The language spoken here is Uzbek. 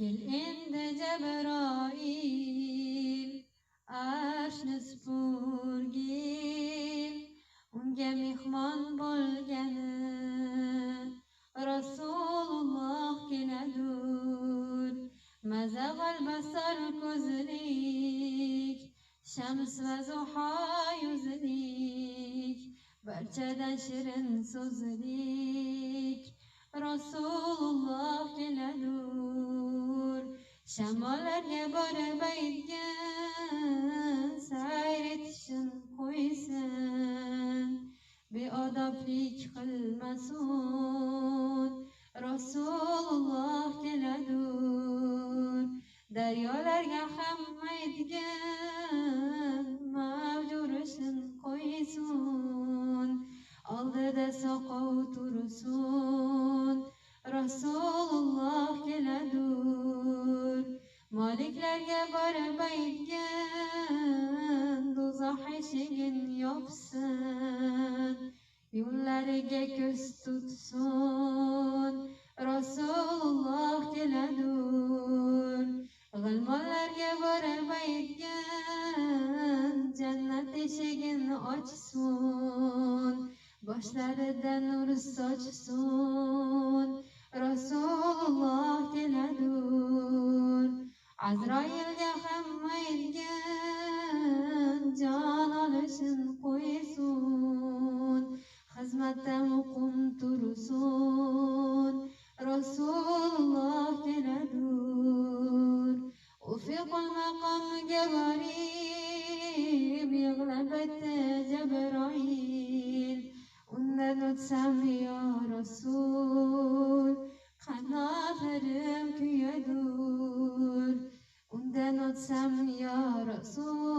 Kel endi Jabroil arshni supurgil, unga mehmon bo'lgani Rasululloh keladur. Mazag'al basar ko'zlik, shams va zuho yuzlik, barchadan shirin so'zlik Rasululloh keladur. Shamollarga borib aytgan, sayr etishin qo'ysin, beodoblik qilmasun Rasululloh keladur. Daryolarga ham aytgan, mavjurishim qo'ysin, oldida soqov tursin Rasululloh keladur. Moliklarga borib aytgan, do'zax eshigin yopsin, yo'llariga ko'z tutsin Rasululloh keladur. G'ilmonlarga borib aytgan, jannat eshigin ochsin, boshlarida nur sochsin Rasululloh keladur. Azroilga ham aytgan, jon olishin qo'ysin, xizmatda muqim tursin Rasululloh keladur. Ufiqul maqomga borib yig'lab aytdi Jabroil, undan o'tsam yo Rasul, qanotlarim kuyadur. Undan o'tsam yo Rasul,